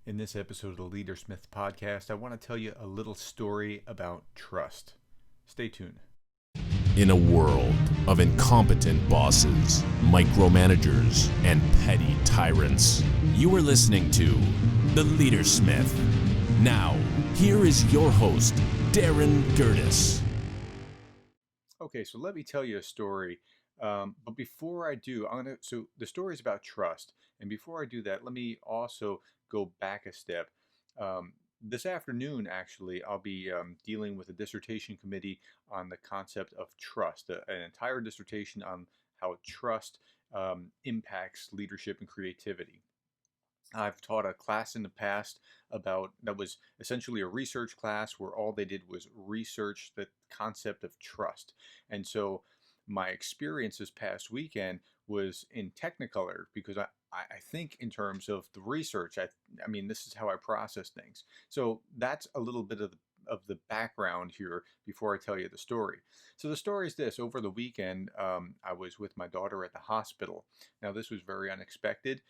In this episode of the Leader Smith podcast, I want to tell you a little story about trust. Stay tuned. In a world of incompetent bosses, micromanagers, and petty tyrants, you are listening to The Leader Smith. Now, here is your host, Darren Gerdes. Okay, so let me tell you a story. But before I do, so the story is about trust. And before I do that, let me also go back a step. This afternoon, actually, I'll be dealing with a dissertation committee on the concept of trust, an entire dissertation on how trust impacts leadership and creativity. I've taught a class in the past that was essentially a research class where all they did was research the concept of trust. And so my experience this past weekend was in Technicolor because I think in terms of the research, I mean, this is how I process things. So that's a little bit of the background here before I tell you the story. So the story is this. Over the weekend, I was with my daughter at the hospital. Now, this was very unexpected.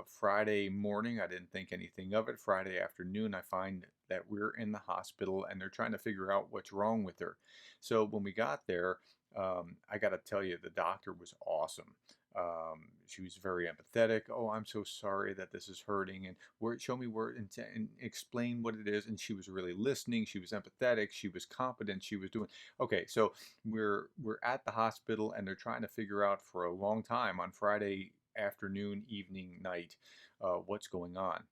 Friday morning, I didn't think anything of it. Friday afternoon, I find that we're in the hospital and they're trying to figure out what's wrong with her. So when we got there, I got to tell you, the doctor was awesome. She was very empathetic. Oh, I'm so sorry that this is hurting, and show me where and explain what it is. And she was really listening. She was empathetic. She was competent. She was doing okay. So we're at the hospital, and they're trying to figure out for a long time on Friday afternoon, evening, night, what's going on.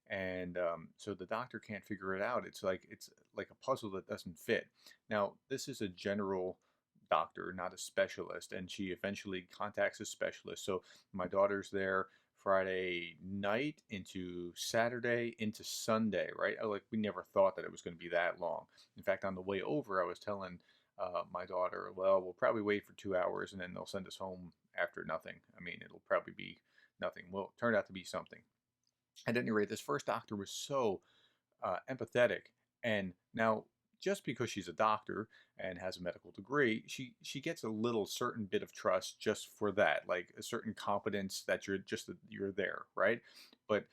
And so the doctor can't figure it out. It's like a puzzle that doesn't fit. Now, this is a general doctor, not a specialist, and she eventually contacts a specialist. So my daughter's there Friday night into Saturday into Sunday, right? Like, we never thought that it was going to be that long. In fact, on the way over, I was telling my daughter, well, we'll probably wait for 2 hours and then they'll send us home after nothing. I mean, it'll probably be nothing. Well, it turned out to be something. At any rate, this first doctor was so empathetic. And now, just because she's a doctor and has a medical degree, she gets a little certain bit of trust just for that, like a certain competence that you're there, right? But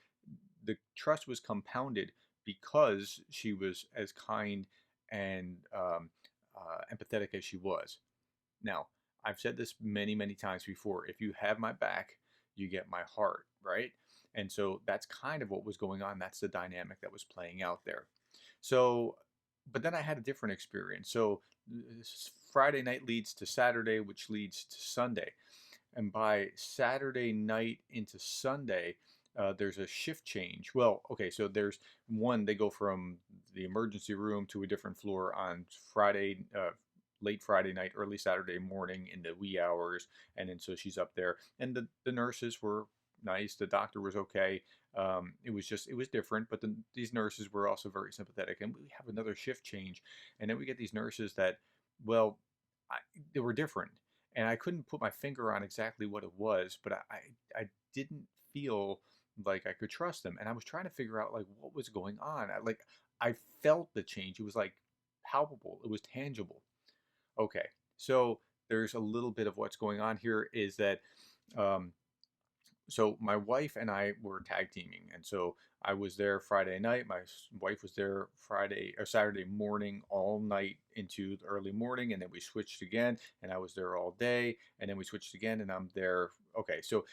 the trust was compounded because she was as kind and empathetic as she was. Now, I've said this many, many times before. If you have my back, you get my heart, right? And so that's kind of what was going on. That's the dynamic that was playing out there. So, but then I had a different experience. So, Friday night leads to Saturday, which leads to Sunday. And by Saturday night into Sunday, there's a shift change. Well, okay, so there's one, they go from the emergency room to a different floor on Friday, late Friday night, early Saturday morning in the wee hours. And then so she's up there. And the nurses were nice. The doctor was okay. It was different, but these nurses were also very sympathetic. And we have another shift change. And then we get these nurses that, well, they were different. And I couldn't put my finger on exactly what it was, but I didn't feel like I could trust them. And I was trying to figure out like what was going on. I felt the change. It was like palpable. It was tangible. Okay, so there's a little bit of what's going on here is that um, so my wife and I were tag teaming, and so I was there Friday night. My wife was there Friday or Saturday morning, all night into the early morning, and then we switched again, and I was there all day, and then we switched again, and I'm there. Okay, so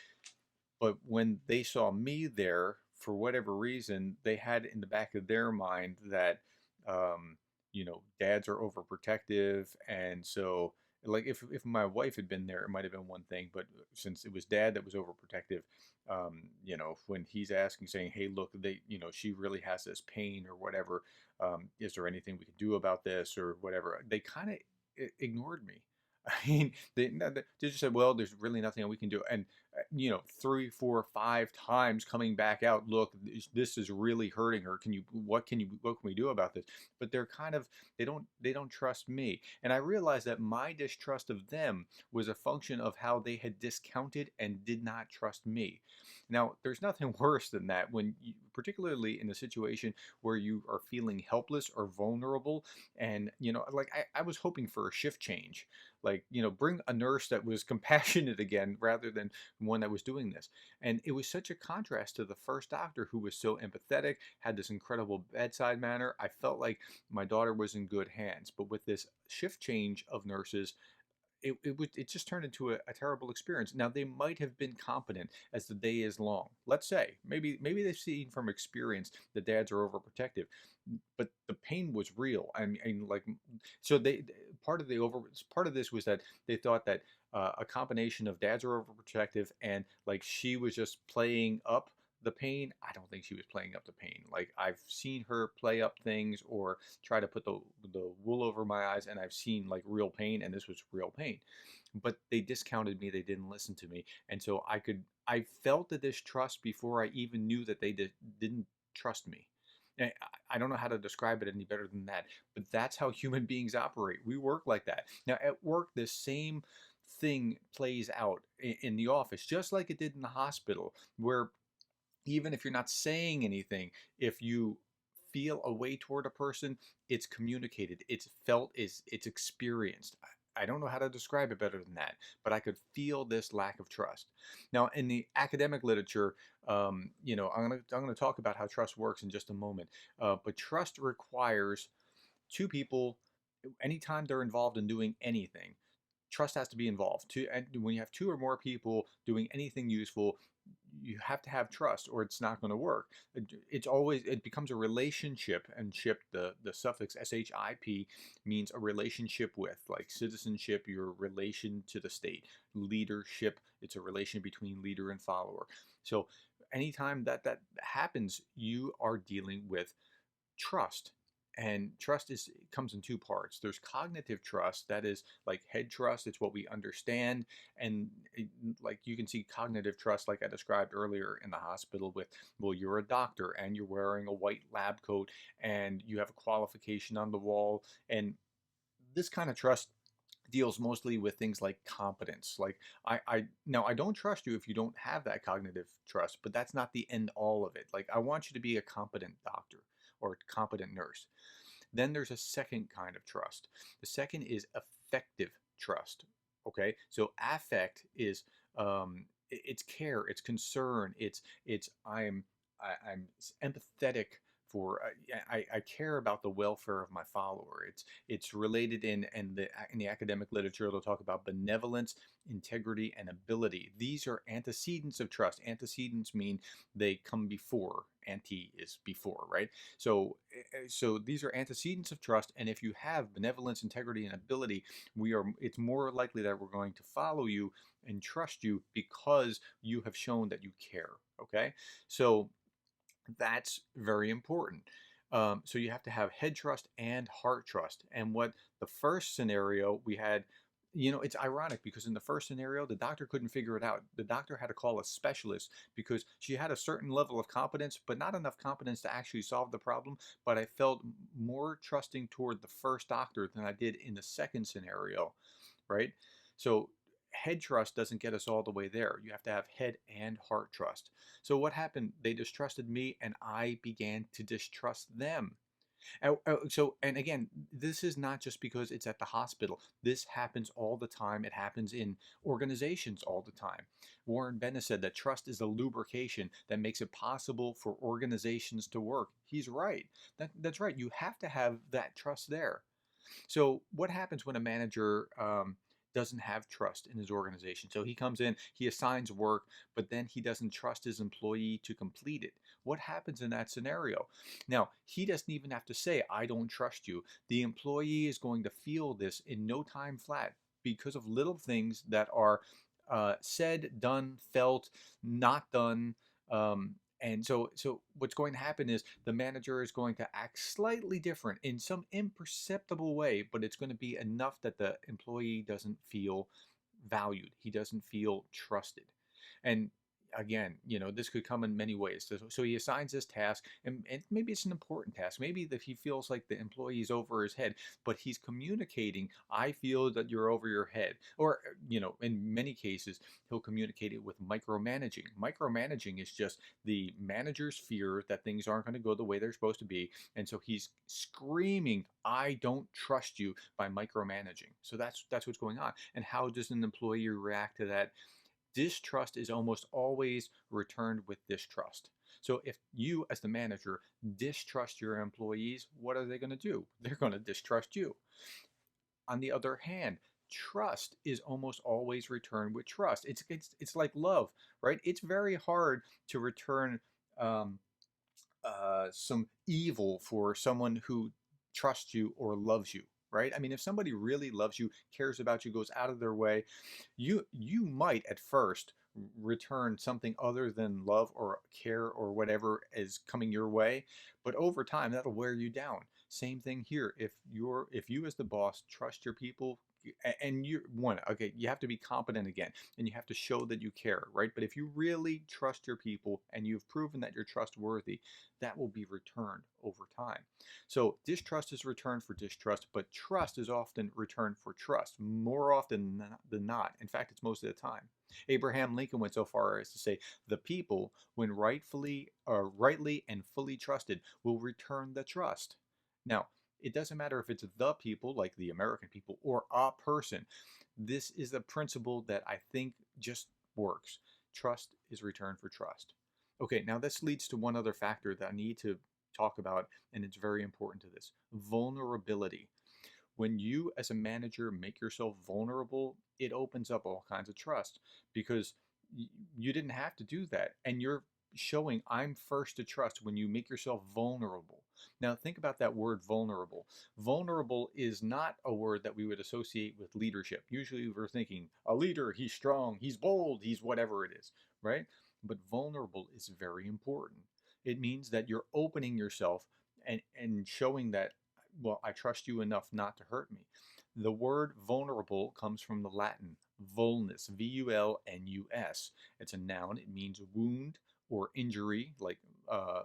but when they saw me there, for whatever reason, they had in the back of their mind that, dads are overprotective. And so, like, if my wife had been there, it might have been one thing. But since it was dad that was overprotective, when he's asking, saying, hey, look, she really has this pain or whatever. Is there anything we can do about this or whatever? They kind of ignored me. I mean, they just said, well, there's really nothing we can do. And 3, 4, 5 times coming back out, look, this is really hurting her. What can we do about this? But they're kind of, they don't trust me. And I realized that my distrust of them was a function of how they had discounted and did not trust me. Now, there's nothing worse than that when particularly in a situation where you are feeling helpless or vulnerable. And, like I was hoping for a shift change, like, bring a nurse that was compassionate again rather than one that was doing this. And it was such a contrast to the first doctor, who was so empathetic, had this incredible bedside manner. I felt like my daughter was in good hands. But with this shift change of nurses, it just turned into a terrible experience. Now, they might have been competent as the day is long. Let's say maybe they've seen from experience that dads are overprotective, but the pain was real. Like, so they part of this was that they thought that a combination of dads are overprotective and like she was just playing up the pain. I don't think she was playing up the pain. Like, I've seen her play up things or try to put the wool over my eyes, and I've seen like real pain, and this was real pain. But they discounted me. They didn't listen to me, and so I felt the distrust before I even knew that they didn't trust me. I don't know how to describe it any better than that, but that's how human beings operate. We work like that. Now, at work, this same thing plays out in the office, just like it did in the hospital, where even if you're not saying anything, if you feel a way toward a person, it's communicated, it's felt, it's experienced. I don't know how to describe it better than that, but I could feel this lack of trust. Now, in the academic literature, I'm gonna talk about how trust works in just a moment. But trust requires two people, anytime they're involved in doing anything, trust has to be involved. And when you have two or more people doing anything useful, you have to have trust, or it's not going to work. It becomes a relationship, and ship, the suffix ship, means a relationship with, like citizenship, your relation to the state. Leadership, it's a relation between leader and follower. So anytime that happens, you are dealing with trust. And trust comes in two parts. There's cognitive trust, that is like head trust. It's what we understand. And like, you can see cognitive trust, like I described earlier in the hospital, with, well, you're a doctor and you're wearing a white lab coat and you have a qualification on the wall. And this kind of trust deals mostly with things like competence. Like, I now, I don't trust you if you don't have that cognitive trust, but that's not the end all of it. Like, I want you to be a competent doctor or competent nurse. Then there's a second kind of trust. The second is affective trust. Okay, so affect is it's care, it's concern, it's I'm empathetic for, I care about the welfare of my follower. It's related in the academic literature. They'll talk about benevolence, integrity, and ability. These are antecedents of trust. Antecedents mean they come before. Ante is before, right? So these are antecedents of trust, and if you have benevolence, integrity, and ability, it's more likely that we're going to follow you and trust you because you have shown that you care. Okay, so that's very important. So you have to have head trust and heart trust. And what the first scenario we had, it's ironic because in the first scenario, the doctor couldn't figure it out. The doctor had to call a specialist because she had a certain level of competence, but not enough competence to actually solve the problem. But I felt more trusting toward the first doctor than I did in the second scenario, right? So head trust doesn't get us all the way there. You have to have head and heart trust. So what happened? They distrusted me, and I began to distrust them. And again, this is not just because it's at the hospital. This happens all the time. It happens in organizations all the time. Warren Bennett said that trust is a lubrication that makes it possible for organizations to work. He's right. That's right. You have to have that trust there. So what happens when a manager doesn't have trust in his organization? So he comes in, he assigns work, but then he doesn't trust his employee to complete it. What happens in that scenario? Now, he doesn't even have to say, I don't trust you. The employee is going to feel this in no time flat because of little things that are said, done, felt, not done. And so what's going to happen is the manager is going to act slightly different in some imperceptible way, but it's going to be enough that the employee doesn't feel valued. He doesn't feel trusted. And again, this could come in many ways. So he assigns this task, and maybe it's an important task. Maybe that he feels like the employee is over his head, but he's communicating, I feel that you're over your head. Or, in many cases, he'll communicate it with micromanaging. Micromanaging is just the manager's fear that things aren't going to go the way they're supposed to be. And so he's screaming, I don't trust you, by micromanaging. So that's what's going on. And how does an employee react to that? Distrust is almost always returned with distrust. So if you, as the manager, distrust your employees, what are they going to do? They're going to distrust you. On the other hand, trust is almost always returned with trust. It's like love, right? It's very hard to return um, some evil for someone who trusts you or loves you, right? I mean, if somebody really loves you, cares about you, goes out of their way, you might at first return something other than love or care or whatever is coming your way, but over time that'll wear you down. Same thing here. If you as the boss trust your people, and you one okay, you have to be competent again, and you have to show that you care, right? But if you really trust your people and you've proven that you're trustworthy, that will be returned over time. So distrust is returned for distrust, but trust is often returned for trust, more often than not. In fact, it's most of the time. Abraham Lincoln went so far as to say, "The people, when rightly and fully trusted, will return the trust." Now, it doesn't matter if it's the people, like the American people, or a person. This is the principle that I think just works. Trust is returned for trust. Okay, now this leads to one other factor that I need to talk about, and it's very important to this: vulnerability. When you, as a manager, make yourself vulnerable, it opens up all kinds of trust because you didn't have to do that. And you're showing I'm first to trust when you make yourself vulnerable. Now, think about that word vulnerable. Vulnerable is not a word that we would associate with leadership. Usually we're thinking a leader, he's strong, he's bold, he's whatever it is, right? But vulnerable is very important. It means that you're opening yourself and showing that, well, I trust you enough not to hurt me. The word vulnerable comes from the Latin vulnus, vulnus. It's a noun. It means wound or injury, uh,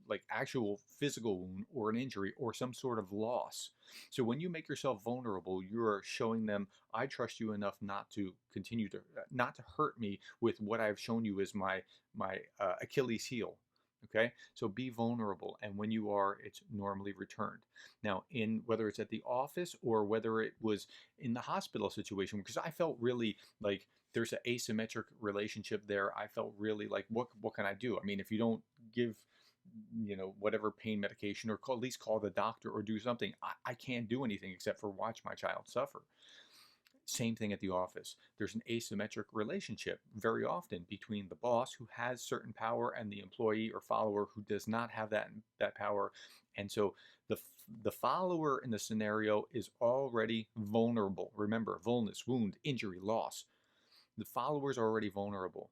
like actual physical wound or an injury or some sort of loss. So when you make yourself vulnerable, you are showing them, I trust you enough not to continue to not to hurt me with what I've shown you as my Achilles heel. Okay, so be vulnerable, and when you are, it's normally returned. Now, in whether it's at the office or whether it was in the hospital situation, because I felt really like there's an asymmetric relationship there. I felt really like, what can I do? I mean, if you don't give, whatever pain medication, or at least call the doctor or do something, I can't do anything except for watch my child suffer. Same thing at the office. There's an asymmetric relationship very often between the boss who has certain power and the employee or follower who does not have that power. And so the follower in the scenario is already vulnerable. Remember, vulnus, wound, injury, loss. The follower is already vulnerable.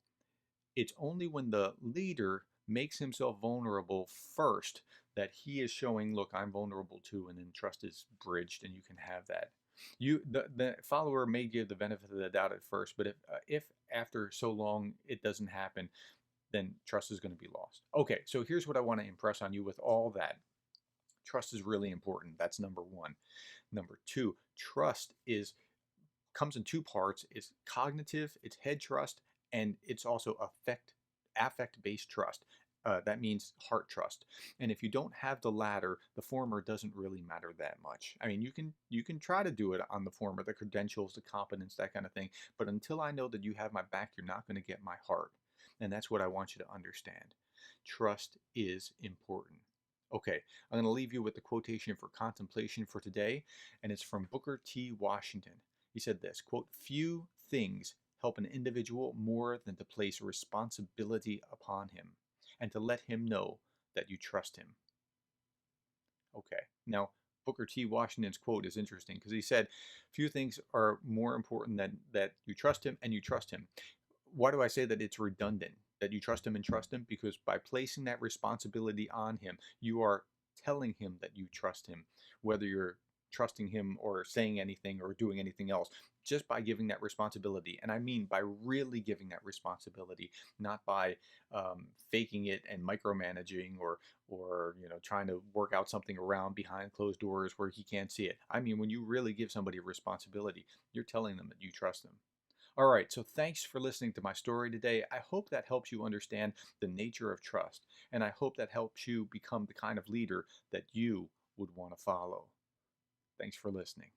It's only when the leader makes himself vulnerable first that he is showing, look, I'm vulnerable too, and then trust is bridged, and you can have that. The follower may give the benefit of the doubt at first, but if after so long it doesn't happen, then trust is going to be lost. Okay, so here's what I want to impress on you with all that. Trust is really important. That's number one. Number two, trust is comes in two parts. It's cognitive, it's head trust, and it's also affect-based trust. That means heart trust. And if you don't have the latter, the former doesn't really matter that much. I mean, you can try to do it on the former, the credentials, the competence, that kind of thing. But until I know that you have my back, you're not going to get my heart. And that's what I want you to understand. Trust is important. Okay, I'm going to leave you with the quotation for contemplation for today, and it's from Booker T. Washington. He said this, quote, "Few things help an individual more than to place responsibility upon him and to let him know that you trust him." Okay, now Booker T. Washington's quote is interesting because he said, few things are more important than that you trust him and you trust him. Why do I say that it's redundant, that you trust him and trust him? Because by placing that responsibility on him, you are telling him that you trust him, whether you're trusting him or saying anything or doing anything else, just by giving that responsibility. And I mean by really giving that responsibility, not by faking it and micromanaging or trying to work out something around behind closed doors where he can't see it. I mean, when you really give somebody a responsibility, you're telling them that you trust them. All right, so thanks for listening to my story today. I hope that helps you understand the nature of trust, and I hope that helps you become the kind of leader that you would want to follow. Thanks for listening.